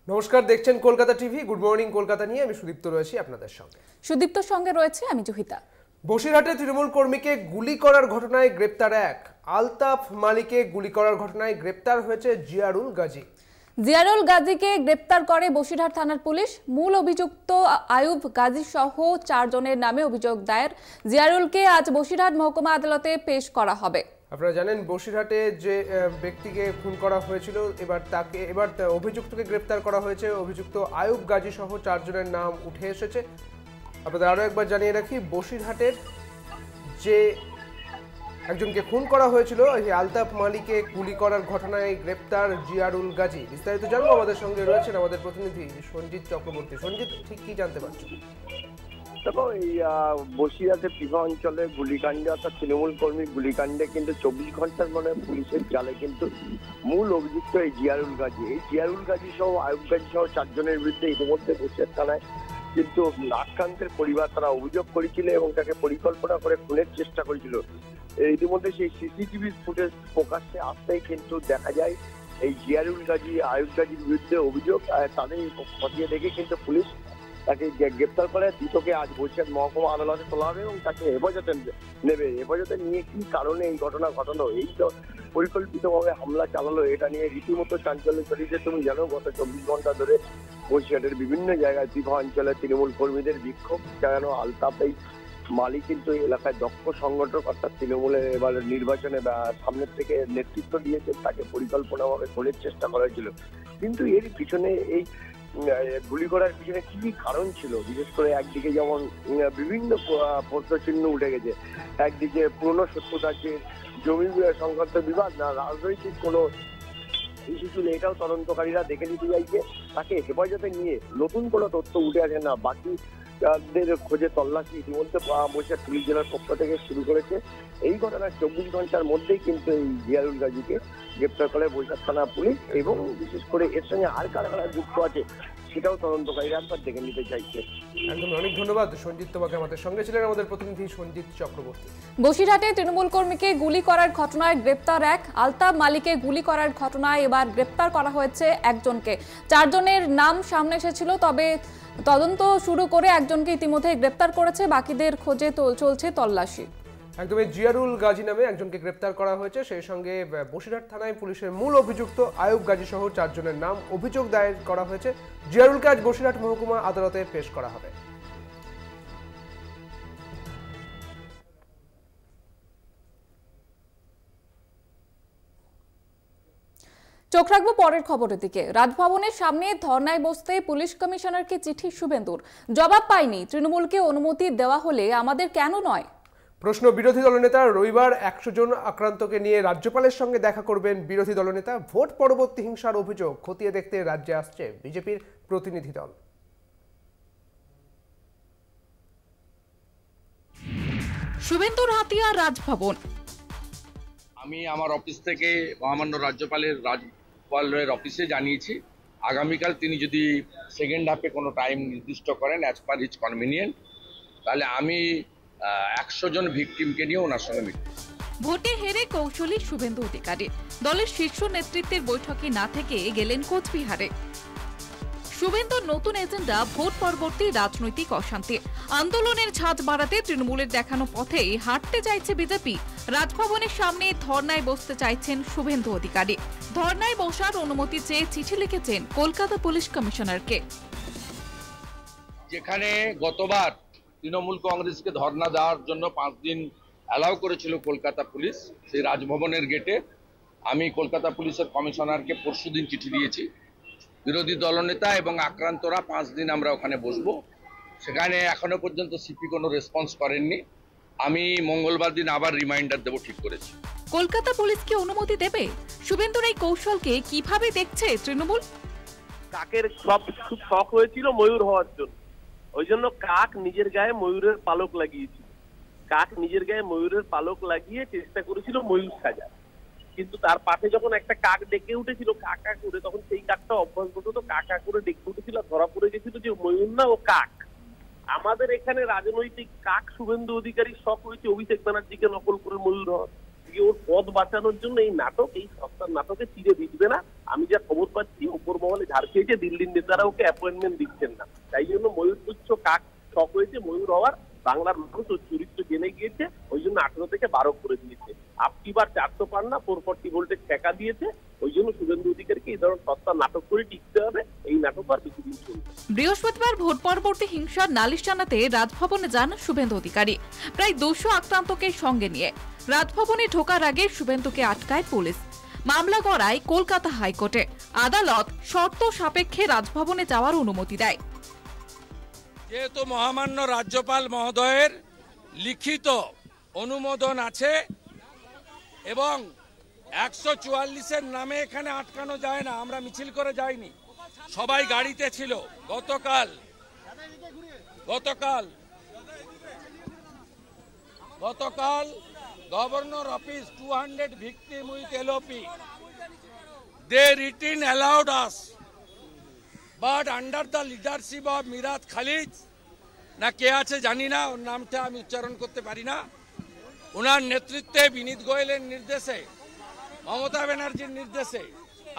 নমস্কার, দেখছেন Kolkata TV. Good morning Kolkata নিয়ে আমি সুদীপ্ত রয়েছি আপনাদের সঙ্গে। সুদীপ্তর সঙ্গে রয়েছে আমি জহিতা। বসিরহাটে তৃণমূল কর্মীকে গুলি করার ঘটনায় গ্রেপ্তার এক। আলতাফ মালিকে গুলি করার ঘটনায় গ্রেপ্তার হয়েছে জিয়ারুল গাজী। জিয়ারুল গাজীকে গ্রেপ্তার করে বসিরহাট থানার পুলিশ। মূল অভিযুক্ত আয়ুব গাজী সহ 4 জনের নামে অভিযোগ দায়ের। জিয়ারুলকে আজ বসিরহাট মহকুমা আদালতে পেশ করা হবে। আপনারা জানেন বসিরহাটে যে ব্যক্তিকে খুন করা হয়েছিল, এবার অভিযুক্তকে গ্রেপ্তার করা হয়েছে। অভিযুক্ত আয়ুব গাজী সহ 4 জনের নাম উঠে এসেছে। আপনাদের আরও একবার জানিয়ে রাখি, বসিরহাটের যে একজনকে খুন করা হয়েছিল এই আলতাফ মালিকে গুলি করার ঘটনায় গ্রেপ্তার জিয়ারুল গাজী। বিস্তারিত জানবো, আমাদের সঙ্গে রয়েছেন আমাদের প্রতিনিধি সঞ্জিত চক্রবর্তী। সঞ্জিত, ঠিক কি জানতে পারছো? দেখো, এই বসিরহাটের পিভা অঞ্চলে গুলিকাণ্ডে অর্থাৎ তৃণমূল কর্মী গুলিকাণ্ডে কিন্তু 24 ঘন্টার মানে পুলিশের জালে কিন্তু মূল অভিযুক্ত এই জিয়ারুল গাজী। এই জিয়ারুল গাজী সহ আয়ুব গাজী সহ 4 জনের বিরুদ্ধে ইতিমধ্যে বসিরহাট থানায় কিন্তু আক্রান্তের পরিবার তারা অভিযোগ করেছিল এবং তাকে পরিকল্পনা করে খুনের চেষ্টা করেছিল। ইতিমধ্যে সেই সিসিটিভি ফুটেজ প্রকাশ্যে আসতেই কিন্তু দেখা যায় এই জিয়ারুল গাজী আয়ুব গাজীর বিরুদ্ধে অভিযোগ। তাদের খতিয়ে দেখে কিন্তু পুলিশ তাকে গ্রেপ্তার করে ধৃতকে আজ বসিরহাট মহকুমা আদালতে তোলা হবে এবং তাকে হেফাজতে নেবে। হেফাজতে নিয়ে কি কারণে এই ঘটনা ঘটানো, এই তো পরিকল্পিতভাবে হামলা চালালো, এটা নিয়ে রীতিমতো চাঞ্চল্য ছড়িয়েছে। তুমি জানো, গত 24 ঘন্টা ধরে বসিরহাটের বিভিন্ন জায়গায় পিভা অঞ্চলে তৃণমূল কর্মীদের বিক্ষোভ। কেন আলতাফ এই মালিক কিন্তু এলাকায় দক্ষ সংগঠক, অর্থাৎ তৃণমূলের এবার নির্বাচনে সামনের থেকে নেতৃত্ব দিয়েছে, তাকে পরিকল্পনাভাবে খুনের চেষ্টা করা হয়েছিল। কিন্তু এর পিছনে এই গুলি করার পিছনে কি কারণ ছিল? বিশেষ করে একদিকে যেমন বিভিন্ন প্রশ্নচিহ্ন উঠে গেছে, একদিকে পুরনো শত্রুতার যে জমি সংক্রান্ত বিবাদ, না রাজনৈতিক কোনো ইস্যু ছিল, এটাও তদন্তকারীরা দেখে নিতে চাইছে। তাকে হেফাজতে নিয়ে নতুন কোনো তথ্য উঠে আসে না, বাকিদের খোঁজে তল্লাশি ইতিমধ্যে বসিরহাট পুলিশ জেলার পক্ষ থেকে শুরু করেছে। এই ঘটনার 24 ঘন্টার মধ্যেই কিন্তু এই জিয়ারুল গাজীকে গ্রেপ্তার করে বসিরহাট থানা পুলিশ, এবং বিশেষ করে এর সঙ্গে আর কারা কারা যুক্ত আছে সেটাও তদন্তকারীরা একবার দেখে নিতে চাইছে। একদম অনেক ধন্যবাদ সঞ্জিত, তোমাকে। আমাদের সঙ্গে ছিলেন আমাদের প্রতিনিধি সঞ্জিত চক্রবর্তী। বসিরহাটে তৃণমূল কর্মীকে গুলি করার ঘটনায় গ্রেপ্তার এক। আলতাফ মালিকে গুলি করার ঘটনায় এবার গ্রেপ্তার করা হয়েছে একজনকে। 4 জনের নাম সামনে এসেছিল, তবে তদন্ত শুরু করে একজনকে ইতিমধ্যে গ্রেপ্তার করেছে, বাকিদের খোঁজে চলছে তল্লাশি। একদম জিয়ারুল গাজী নামে একজনকে গ্রেপ্তার করা হয়েছে। সেই সঙ্গে বসিরহাট থানায় পুলিশের মূল অভিযুক্ত আয়ুব গাজী সহ 4 জনের নাম অভিযোগ দায়ের করা হয়েছে। জিয়ারুলকে আজ বসিরহাট মহকুমা আদালতে পেশ করা হবে। চোখ রাখবো পরের খবরের দিকে। রাজভবনের সামনে ধর্নায় বসতে পুলিশ কমিশনারকে চিঠি শুভেন্দুর। জবাব পাইনি, তৃণমূলকে অনুমতি দেওয়া হলে আমাদের কেন নয়? প্রশ্ন বিরোধী দলনেতা। রবিবার 100 জন আক্রান্তকে নিয়ে রাজ্যপালের সঙ্গে দেখা করবেন বিরোধী দলনেতা। ভোট পরবর্তী হিংসার অভিযোগ খতিয়ে দেখতে রাজ্যে আসছে বিজেপির প্রতিনিধি দল। শুভেন্দুর হাতিয়া রাজভবন। আমি আমার অফিস থেকে মহামান্য রাজ্যপালের অফিসে জানিয়েছি আগামীকাল তিনি যদি সেকেন্ড হাফে কোনো টাইম নির্দিষ্ট করেন অ্যাজ পার হিজ কনভিনিয়েন্ট, তাহলে আমি 100 জন ভিকটিমকে নিয়ে ওনার সঙ্গে মিটব। ভোটে হেরে কৌশলী শুভেন্দু অধিকারী দলের শীর্ষ নেতৃত্বের বৈঠকে না থেকে গেলেন কোচবিহারে। শুভেন্দুর নতুন এজেন্ডা ভোট পরবর্তী রাজনৈতিক অশান্তি। আন্দোলনের ঝাঁজ বাড়াতে তৃণমূলের দেখানো পথেই হাঁটতে চাইছে বিজেপি। রাজভবনের সামনে ধর্নায় বসতে চাইছেন শুভেন্দু অধিকারী। ধর্নায় বসার অনুমতি চেয়ে চিঠি লিখেছেন কলকাতা পুলিশ কমিশনারকে। যেখানে গতবার তৃণমূল কংগ্রেসকে ধর্না দেওয়ার জন্য 5 দিন অ্যালাউ করেছিল কলকাতা পুলিশ, সেই রাজভবনের গেটে আমি কলকাতা পুলিশের কমিশনারকে পরশুদিন চিঠি দিয়েছি। বিরোধী দলনেতা এবং আক্রান্তরা 5 দিন আমরা ওখানে বসবো। সেখানে এখনো পর্যন্ত সিপি কোনো রেসপন্স করেননি। আমি মঙ্গলবার দিন আবার রিমাইন্ডার দেবো ঠিক করেছি। কলকাতা পুলিশকে অনুমতি দেবে? শুভেন্দুর এই কৌশলকে কিভাবে দেখছে তৃণমূল? কাকের খুব শখ হয়েছিল ময়ূর হওয়ার জন্য, ওই জন্য কাক নিজের গায়ে ময়ূরের পালক লাগিয়েছিল। কাক নিজের গায়ে ময়ূরের পালক লাগিয়ে চেষ্টা করেছিল ময়ূর সাজা, কিন্তু তার পাশে যখন একটা কাক ডেকে উঠেছিল কাকা করে, তখন সেই কাকটা অভ্যাসবশত কাকা করে ডেকে উঠেছিল, ধরা পড়ে গেছিল যে ময়ূর না, ও কাক। আমাদের এখানে রাজনৈতিক কাক শুভেন্দু অধিকারীর শখ হয়েছে অভিষেক ব্যানার্জিকে নকল করে ময়ূর হওয়ার। ওর পদ বাঁচানোর জন্য এই নাটক, এই সপ্তাহ নাটকে চিরে ভিজবে না। আমি যা খবর পাচ্ছি উপর মহলে ঝাড় খেয়েছে, দিল্লির নেতারা ওকে অ্যাপয়েন্টমেন্ট দিচ্ছেন না। তাই জন্য ময়ূর পুচ্ছ কাক শখ হয়েছে ময়ূর হওয়ার, বাংলার মানুষ ওর চরিত্র জেনে গিয়েছে, ওই জন্য 18 থেকে 12 করে দিয়েছে। আপটিবার 400 পান না, 440 ভোল্টের ঠেকা দিয়েছে। ওই জন্য শুভেন্দু অধিকারীকে এই ধরনের সস্তা নাটক করে টিকতে হবে। এই নাটক আর বেশি দিন চলবে। বৃহস্পতিবার ভোট পরবর্তী হিংসার নালিশ জানাতে রাজভবনে যান শুভেন্দু অধিকারী। প্রায় 200 আক্রান্তকে সঙ্গে নিয়ে রাজভবনে ঢোকার আগে শুভেন্দুকে আটকায় পুলিশ। মামলা গড়ায় কলকাতা হাইকোর্টে। আদালত শর্ত সাপেক্ষে রাজভবনে যাওয়ার অনুমতি দেয়। যেহেতু মহামান্য রাজ্যপাল মহোদয়ের লিখিত অনুমোদন আছে এবং 144-এর নামে এখানে আটকানো যায় না, আমরা মিছিল করে যাইনি, সবাই গাড়িতে ছিল। গতকাল governor office 200 victim with LOP. They written allowed us, but under the leadership of Mirat Khalid না কে আছে জানি না, ওর নামটা আমি উচ্চারণ করতে পারি না, ওনার নেতৃত্বে বিনীত গোয়েলের নির্দেশে, মমতা ব্যানার্জির নির্দেশে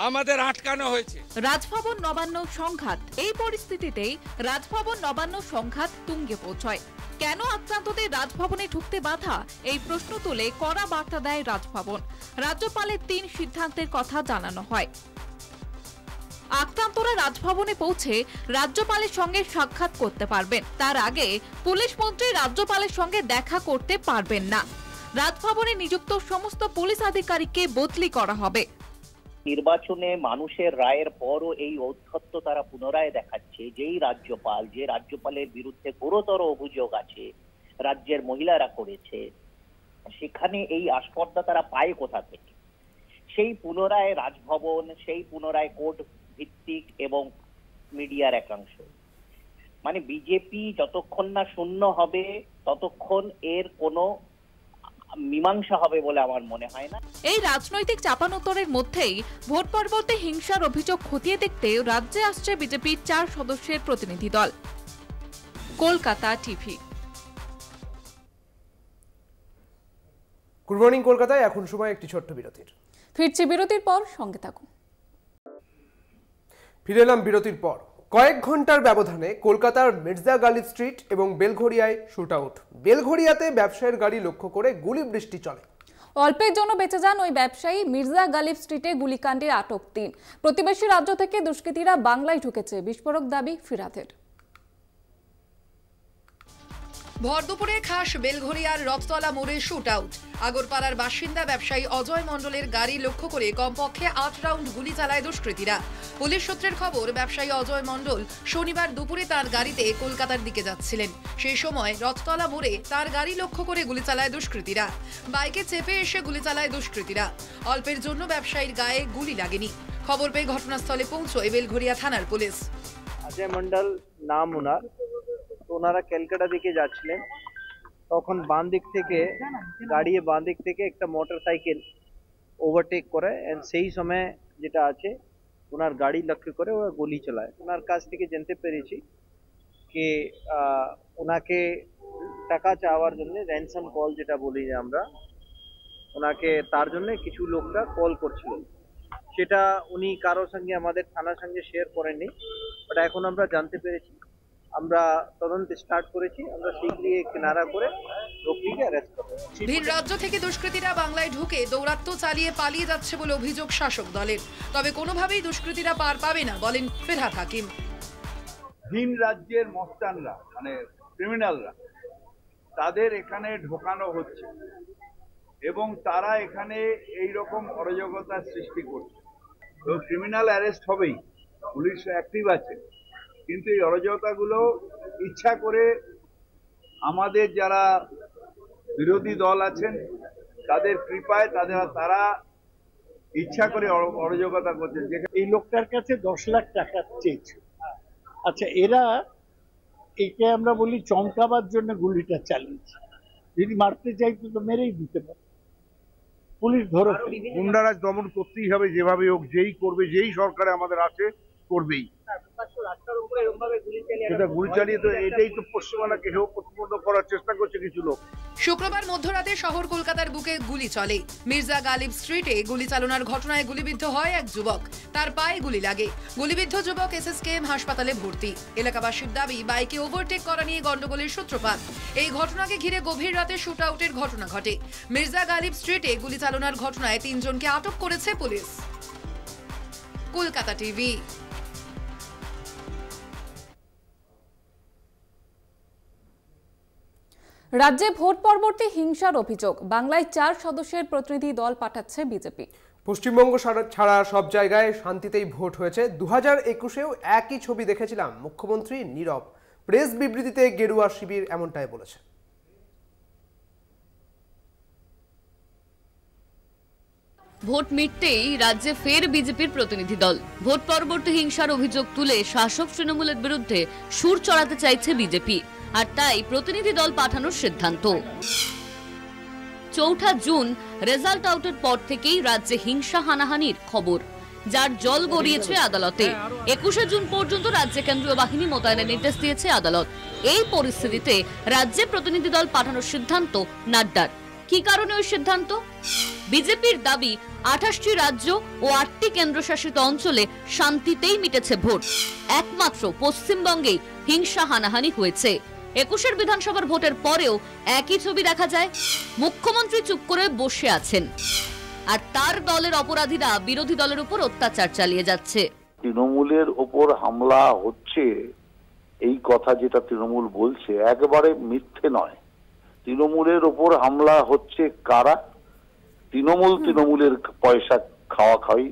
আমাদের আটকানো হয়েছে। রাজভবন নবান্ন সংঘাত। এই পরিস্থিতিতেই রাজভবন নবান্ন সংঘাত তুঙ্গে পৌঁছয়। কেন আক্রান্তদের রাজভবনে ঢুকতে বাধা, এই প্রশ্ন তুলে কড়া বার্তা দেয় রাজভবন। রাজ্যপালের 3 সিদ্ধান্তের কথা জানানো হয়। আক্রান্তরা রাজভবনে পৌঁছে রাজ্যপালের সঙ্গে সাক্ষাৎ করতে পারবেন। তার আগে পুলিশ মন্ত্রী রাজ্যপালের সঙ্গে দেখা করতে পারবেন না। রাজভবনে নিযুক্ত সমস্ত পুলিশ আধিকারিককে বদলি করা হবে। নির্বাচনে মানুষের রায়ের পরও এই ঔদ্ধত্য তারা পুনরায় দেখাচ্ছে। যে রাজ্যপালের বিরুদ্ধে গুরুতর অভিযোগ আছে, রাজ্যের মহিলারা করেছে, সেখানে এই আস্পর্ধা তারা পায় কোথা থেকে? সেই পুনরায় রাজভবন, সেই পুনরায় কোর্ট ভিত্তিক এবং মিডিয়ার একাংশ, মানে বিজেপি যতক্ষণ না শূন্য হবে ততক্ষণ এর কোনো মীমাংসা হবে বলে আমার মনে হয় না। এই রাজনৈতিক চাপানোতরের মধ্যেই ভোট পরবর্তী হিংসার অভিযোগ খতিয়ে দেখতে রাজ্যে আসছে বিজেপির 4 সদস্যের প্রতিনিধি দল। কলকাতা টিভি। গুড মর্নিং কলকাতায় এখন সময় একটি ছোট্ট বিরতির। ফিরছি বিরতির পর, সঙ্গে থাকুন। ফিরে এলাম বিরতির পর। কয়েক ঘন্টার ব্যবধানে কলকাতার মির্জা গালিব স্ট্রিট এবং বেলঘড়িয়ায় শুট আউট। বেলঘড়িয়াতে ব্যবসায়ীর গাড়ি লক্ষ্য করে গুলি বৃষ্টি চলে। অল্পের জন্য বেঁচে যান ওই ব্যবসায়ী। মির্জা গালিব স্ট্রিটে গুলিকাণ্ডে আটক 3। প্রতিবেশী রাজ্য থেকে দুষ্কৃতীরা বাংলায় ঢুকেছে, বিস্ফোরক দাবি ফিরাতের। ভর দুপুরে খাস বেলঘড়িয়ার রথতলা মোড়ে শুট আউট। আগরপাড়ার বাসিন্দা ব্যবসায়ী অজয় মণ্ডলের গাড়ি লক্ষ্য করে কমপক্ষে 8 রাউন্ড গুলি চালায় দুষ্কৃতীরা। পুলিশ সূত্রের খবর, ব্যবসায়ী অজয় মণ্ডল শনিবার দুপুরে তার গাড়িতে কলকাতার দিকে যাচ্ছিলেন। সেই সময় রথতলা মোড়ে তার গাড়ি লক্ষ্য করে গুলি চালায় দুষ্কৃতীরা। বাইকে চেপে এসে গুলি চালায় দুষ্কৃতীরা। অল্পের জন্য ব্যবসায়ীর গায়ে গুলি লাগেনি। খবর পেয়ে ঘটনাস্থলে পৌঁছয় বেলঘড়িয়া থানার পুলিশ। অজয় মণ্ডল নাম ওনার। ওনারা ক্যালকাটা দিকে যাচ্ছিলেন, তখন বাঁ দিক থেকে একটা মোটরসাইকেল ওভারটেক করে, এন্ড সেই সময় যেটা আছে ওনার গাড়ি লক্ষ্য করে ওরা গুলি চালায়। ওনার কাছ থেকে জানতে পেরেছি যে ওনাকে টাকা চাওয়ার জন্য র্যানসাম কল যেটা বলি যে আমরা, ওনাকে তার জন্য কিছু লোকরা কল করছিলেন। সেটা উনি কারোর সঙ্গে আমাদের থানার সঙ্গে শেয়ার করেননি, বাট এখন আমরা জানতে পেরেছি। আমরা তদন্ত স্টার্ট করেছি, আমরা শীঘ্রই কিনারা করে লোকটিকে অ্যারেস্ট করব। ভিন রাজ্য থেকে দুষ্কৃতীরা বাংলায় ঢুকে দৌরাত্ম্য চালিয়ে পালিয়ে যাচ্ছে বলে অভিযোগ শাসক দলের। তবে কোনোভাবেই দুষ্কৃতীরা পার পাবে না বলেন ফেরহাদ হাকিম। ভিন রাজ্যের মস্তানরা, মানে ক্রিমিনালরা, তাদের এখানে ঢোকানো হচ্ছে এবং তারা এখানে এই রকম অরাজকতার সৃষ্টি করছে। তো ক্রিমিনাল অ্যারেস্ট হবেই, পুলিশ অ্যাক্টিভ আছে, কিন্তু এই অরাজকতাগুলো ইচ্ছা করে আমাদের যারা বিরোধী দল আছেন তাদের কৃপায় তারা ইচ্ছা করে অরাজকতা করছে। এই লোকটার কাছে 10 লাখ টাকা চেয়েছে। আচ্ছা, একে আমরা বলি চমকাবার জন্য গুলিটা চালিয়েছে। যদি মারতে চাইতো তো মেরেই দিতে পারে। পুলিশ ধরে গুন্ডারাজ দমন করতেই হবে, যেভাবে হোক, যেই করবে, যেই সরকারে আমাদের আছে করবেই। এটা গুলি চালিয়ে তো এটাই তো পশ্চিমবাংলাকে হেয় প্রতিপন্ন করার চেষ্টা করছে কিছু লোক। শুক্রবার মধ্যরাতে শহর কলকাতার বুকে গুলি চলে। মির্জা গালিব স্ট্রিটে গুলি চালনার ঘটনায় গুলিবিদ্ধ হয় এক যুবক, তার পায়ে গুলি লাগে। গুলিবিদ্ধ যুবক এসএসকেএম হাসপাতালে ভর্তি। এলাকাবাসীর দাবি বাইকে ওভারটেক করা নিয়ে গন্ডগোলের সূত্রপাত। এই ঘটনাকে ঘিরে গভীর রাতে শুট আউটের ঘটনা ঘটে। মির্জা গালিব স্ট্রিটে গুলি চালনার ঘটনায় 3 জনকে আটক করেছে পুলিশ। কলকাতা টিভি। রাজ্যে ভোট পরবর্তী হিংসার অভিযোগ, বাংলায় 4 সদস্যের প্রতিনিধি দল পাঠাচ্ছে বিজেপি। পশ্চিমবঙ্গ ছাড়া সব জায়গায় শান্তিতেই ভোট হয়েছে। 2021-এও একই ছবি দেখেছিলাম, মুখ্যমন্ত্রী নীরব। প্রেস বিবৃতিতে গেরুয়া শিবির এমনটাই বলেছে। ভোট মিটতেই রাজ্যে ফের বিজেপির প্রতিনিধি দল। ভোট পরবর্তী হিংসার অভিযোগ তুলে শাসক তৃণমূলের বিরুদ্ধে সুর চড়াতে চাইছে বিজেপি, আর তাই প্রতিনিধি দল পাঠানোর সিদ্ধান্ত। 4 জুন রেজাল্ট আউটের পর থেকেই রাজ্যে হিংসা হানাহানির খবর, যার জল গড়িয়েছে আদালতে। 21 জুন পর্যন্ত রাজ্যে কেন্দ্রীয় বাহিনী মোতায়েনের নির্দেশ দিয়েছে আদালত। এই পরিস্থিতিতে রাজ্যে প্রতিনিধি দল পাঠানোর সিদ্ধান্ত নাড্ডার। কি কারণে ওই সিদ্ধান্ত? বিজেপির দাবি 28টি রাজ্য ও 8টি কেন্দ্রশাসিত অঞ্চলে শান্তিতেই মিটেছে ভোট, একমাত্র পশ্চিমবঙ্গেই হিংসা হানাহানি হয়েছে। 21 বিধানসভার ভোটের পরেও একই ছবি দেখা যায়। মুখ্যমন্ত্রী চুপ করে বসে আছেন, আর তার দলের অপরাধীরা বিরোধী দলের উপর অত্যাচার চালিয়ে যাচ্ছে। তৃণমূলের ওপর হামলা হচ্ছে, এই কথা যেটা তৃণমূল বলছে একেবারে মিথ্যে নয়। তৃণমূলের ওপর হামলা হচ্ছে কারা? তৃণমূলের পয়সা খাওয়া খাওয়ি,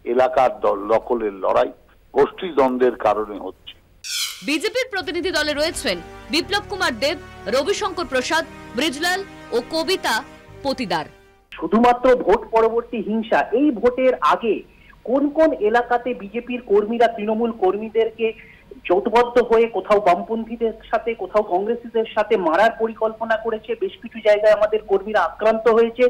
এলাকার দল দখলের লড়াই, গোষ্ঠী দ্বন্দ্বের কারণে হচ্ছে। বিজেপির প্রতিনিধি দলে রয়েছেন বিপ্লব কুমার দেব, রবিশঙ্কর প্রসাদ, ব্রিজলাল ও কবিতা পতিদার। শুধুমাত্র ভোট পরবর্তী হিংসা, এই ভোটের আগে কোন কোন এলাকাতে বিজেপির কর্মীরা তৃণমূল কর্মীদেরকে জোটবদ্ধ হয়ে কোথাও বামপন্থীদের সাথে, কোথাও কংগ্রেসীদের সাথে মারার পরিকল্পনা করেছে। বেশ কিছু জায়গায় আমাদের কর্মীরা আক্রান্ত হয়েছে,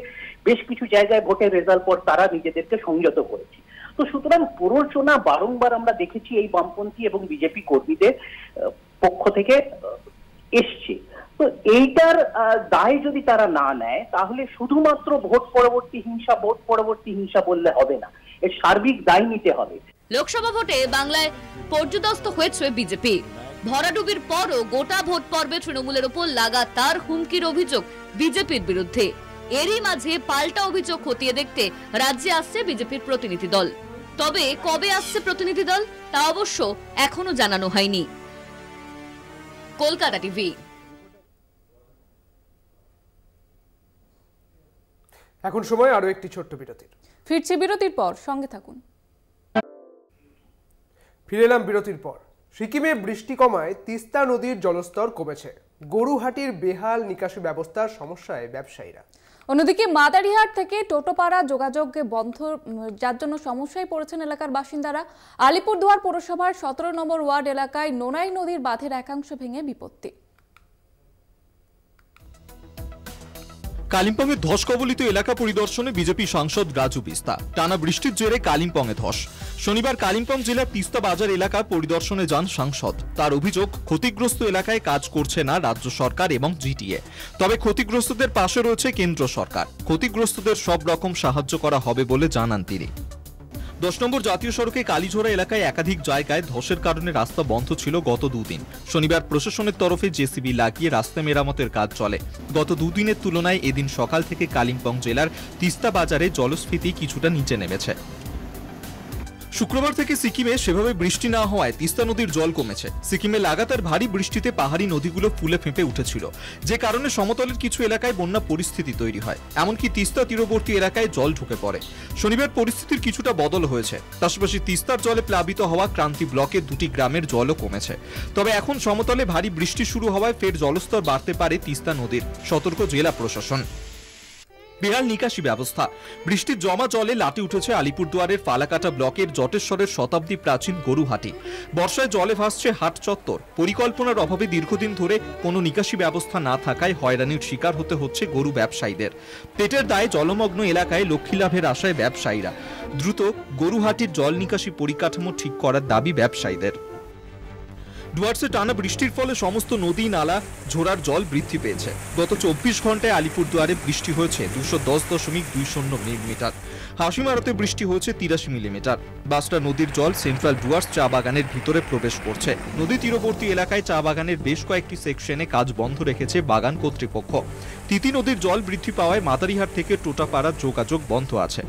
বেশ কিছু জায়গায় ভোটের রেজাল্ট পর তারা নিজেদেরকে সংযত করেছে। তো সুতরাং প্ররোচনা বারংবার আমরা দেখেছি এই বামপন্থী এবং বিজেপি কর্মীদের পক্ষ থেকে এসছে। তো এইটার দায় যদি তারা না নেয়, তাহলে শুধুমাত্র ভোট পরবর্তী হিংসা বললে হবে না, এর সার্বিক দায় নিতে হবে। লোকসভা ভোটে বাংলায় পর্যুদস্ত হয়েছে বিজেপি। ভরাডুবির পরও গোটা ভোট পর্বে তৃণমূলের উপর লাগাতার হুমকির অভিযোগ বিজেপির বিরুদ্ধে। এরই মাঝে পাল্টা অভিযোগ খতিয়ে দেখতে রাজ্যে আসছে বিজেপির প্রতিনিধি দল। তবে কবে আসছে প্রতিনিধি দল তা অবশ্য এখনো জানানো হয়নি। কলকাতা টিভি। এখন সময় আরো একটি ছোট্ট বিরতির। ফিরছি বিরতির পর, সঙ্গে থাকুন। ফিরে এলাম বিরতির পর। সিকিমে বৃষ্টি কমায় তিস্তা নদীর জলস্তর কমেছে। গরুহাটির বেহাল নিকাশি ব্যবস্থার সমস্যায় ব্যবসায়ীরা। অন্যদিকে মাদারিহাট থেকে টোটোপাড়া যোগাযোগ বন্ধ, যার জন্য সমস্যায় পড়েছেন এলাকার বাসিন্দারা। আলিপুরদুয়ার পৌরসভার 17 নম্বর ওয়ার্ড এলাকায় নোনাই নদীর বাঁধের একাংশ ভেঙে বিপত্তি। কালিম্পংয়ের ধস কবলিত এলাকা পরিদর্শনে বিজেপি সাংসদ রাজু বিস্তা। টানা বৃষ্টির জেরে কালিম্পংয়ে ধস। শনিবার কালিম্পং জেলার তিস্তা বাজার এলাকা পরিদর্শনে যান সাংসদ। তার অভিযোগ, ক্ষতিগ্রস্ত এলাকায় কাজ করছে না রাজ্য সরকার এবং জিটিএ। তবে ক্ষতিগ্রস্তদের পাশে রয়েছে কেন্দ্র সরকার। ক্ষতিগ্রস্তদের সব রকম সাহায্য করা হবে বলে জানান তিনি। 10 নম্বর জাতীয় সড়কে কালীঝোড়া এলাকায় একাধিক জায়গায় ধসের কারণে রাস্তা বন্ধ ছিল গত 2 দিন। শনিবার প্রশাসনের তরফে জেসিবি লাগিয়ে রাস্তা মেরামতের কাজ চলে। গত 2 দিনের তুলনায় এদিন সকাল থেকে কালিম্পং জেলার তিস্তা বাজারে জলস্ফীতি কিছুটা নিচে নেমেছে। শুক্রবার থেকে সিকিমে সেভাবে বৃষ্টি না হওয়ায় তিস্তা নদীর জল কমেছে। সিকিমে লাগাতার ভারী বৃষ্টিতে পাহাড়ি নদীগুলো ফুলে ফেঁপে উঠেছিল, যে কারণে সমতলের কিছু এলাকায় বন্যা পরিস্থিতি তৈরি হয়। এমনকি তিস্তা তীরবর্তী এলাকায় জল ঢুকে পড়ে। শনিবার পরিস্থিতির কিছুটা বদল হয়েছে। পাশাপাশি তিস্তার জলে প্লাবিত হওয়া ক্রান্তি ব্লকের 2টি গ্রামের জলও কমেছে। তবে এখন সমতলে ভারী বৃষ্টি শুরু হওয়ায় ফের জলস্তর বাড়তে পারে তিস্তা নদীর, সতর্ক জেলা প্রশাসন। বেহাল নিকাশি ব্যবস্থা। বৃষ্টির জমা জলে লাটে উঠেছে আলিপুরদুয়ারের ফালাকাটা ব্লকের জটেশ্বরের শতাব্দী প্রাচীন গরুহাটি। বর্ষায় জলে ভাসছে হাট চত্বর। পরিকল্পনার অভাবে দীর্ঘদিন ধরে কোনো নিকাশি ব্যবস্থা না থাকায় হয়রানির শিকার হতে হচ্ছে গরু ব্যবসায়ীদের। পেটের দায়ে জলমগ্ন এলাকায় লক্ষ্মী লাভের আশায় ব্যবসায়ীরা। দ্রুত গরুহাটির জল নিকাশি পরিকাঠামো ঠিক করার দাবি ব্যবসায়ীদের। ডুয়ার্সে টানা বৃষ্টির ফলে সমস্ত নদী নালা ঝোড়ার জল বৃদ্ধি পেয়েছে। গত 24 ঘন্টায় আলিপুরদুয়ারে বৃষ্টি হয়েছে 210.20 মিলিমিটার, হাসিমারাতে বৃষ্টি হয়েছে 83 মিলিমিটার। বাসটা নদীর জল সেন্ট্রাল ডুয়ার্স চা বাগানের ভিতরে প্রবেশ করছে। নদী তীরবর্তী এলাকায় চা বাগানের বেশ কয়েকটি সেকশনে কাজ বন্ধ রেখেছে বাগান কর্তৃপক্ষ। তিতি নদীর জল বৃদ্ধি পাওয়ায় মাদারিহাট থেকে টোটাপাড়া যোগাযোগ বন্ধ আছে।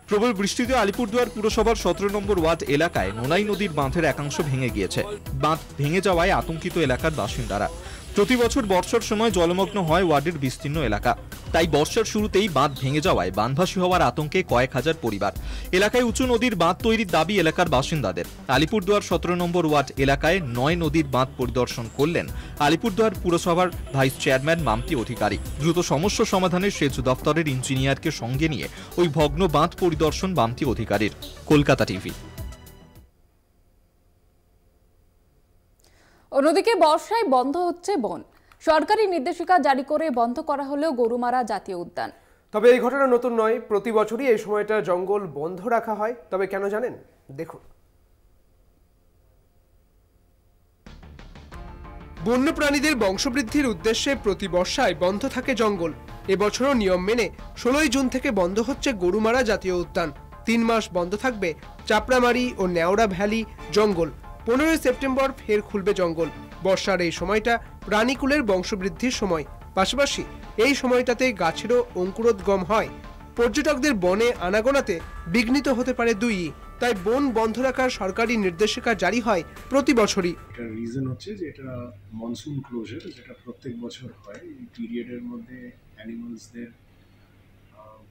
প্রবল বৃষ্টিতে আলিপুরদুয়ার পুরসভার 17 নম্বর ওয়ার্ড এলাকায় নোনাই নদীর বাঁধের একাংশ ভেঙে গিয়েছে। বাঁধ ভেঙে যাওয়ায় আতঙ্কিত এলাকার বাসিন্দারা। প্রতি বছর বর্ষার সময় জলমগ্ন হয় ওয়ার্ডের বিস্তীর্ণ এলাকা, তাই বর্ষার শুরুতেই বাঁধ ভেঙে যাওয়ায় বানভাসী হওয়ার আতঙ্কে কয়েক হাজার পরিবার। এলাকায় উঁচু নদীর বাঁধ তৈরির দাবি এলাকার বাসিন্দাদের। আলিপুরদুয়ার 17 নম্বর ওয়ার্ড এলাকায় 9 নদীর বাঁধ পরিদর্শন করলেন আলিপুরদুয়ার পুরসভার ভাইস চেয়ারম্যান মামতি অধিকারী। দ্রুত সমস্যা সমাধানে সেচ দপ্তরের ইঞ্জিনিয়ারকে সঙ্গে নিয়ে ওই ভগ্ন বাঁধ পরিদর্শন মামতি অধিকারীর। কলকাতা টিভি। অন্যদিকে বর্ষায় বন্ধ হচ্ছে বন। সরকারি নির্দেশিকা জারি করে বন্ধ করা হলেও গরুমারা জাতীয় উদ্যান। তবে এই ঘটনা নতুন নয়, প্রতি বছরই এই সময়টা জঙ্গল বন্ধ রাখা হয়। তবে কেন জানেন? দেখুন। বন্যপ্রাণীদের বংশবৃদ্ধির উদ্দেশ্যে প্রতি বর্ষায় বন্ধ থাকে জঙ্গল। এবছরও নিয়ম মেনে 16 জুন থেকে বন্ধ হচ্ছে গরুমারা জাতীয় উদ্যান। 3 মাস বন্ধ থাকবে চাপড়ামারি ও নেওড়া ভ্যালি জঙ্গল। 15 সেপ্টেম্বর ফের খুলবে জঙ্গল। বর্ষার এই সময়টা প্রাণীকুলের বংশবৃদ্ধির সময়, পাশাপাশি এই সময়টাতে গাছেরও অঙ্কুরোদ্গম হয়। পর্যটকদের বনে আনাগোনাতে বিঘ্নিত হতে পারে দুইই, তাই বন বন্ধ রাখার সরকারি নির্দেশিকা জারি হয় প্রতি বছরই। এটার রিজন হচ্ছে যে এটা মনসুন ক্লোজার, যেটা প্রত্যেক বছর হয়। এই পিরিয়ডের মধ্যে অ্যানিমালসদের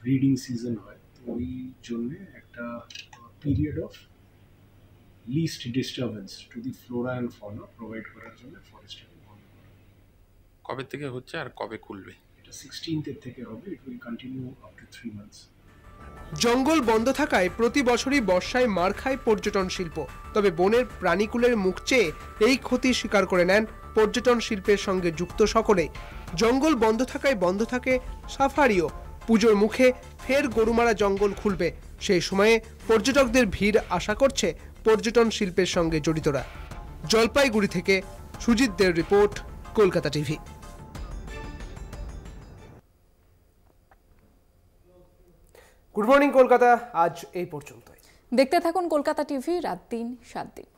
ব্রিডিং সিজন হয়, তো ওই জন্য একটা period of least disturbance to the flora and fauna provide করার জন্য ফরেস্টটাকে বন্ধ করা। কবে থেকে হচ্ছে আর কবে খুলবে? এটা 16 থেকে হবে। It will continue up to 3 months. জঙ্গল বন্ধ থাকায় প্রতি বছরই বর্ষায় মার খায় পর্যটন শিল্প। তবে বনের প্রাণীকুলের মুখ চেয়ে এই ক্ষতি স্বীকার করে নেন পর্যটন শিল্পের সঙ্গে যুক্ত সকলে। জঙ্গল বন্ধ থাকায় বন্ধ থাকে সাফারিও। পুজোর মুখে ফের গরুমারা জঙ্গল খুলবে। সেই সময়ে পর্যটকদের ভিড় আশা করছে পর্যটন শিল্পের সঙ্গে জড়িতরা। জলপাইগুড়ি থেকে সুজিত দের report, Kolkata TV. Good morning Kolkata, আজ এই পর্যন্তই। দেখতে থাকুন কলকাতা টিভি, রাত 3 7 দিন।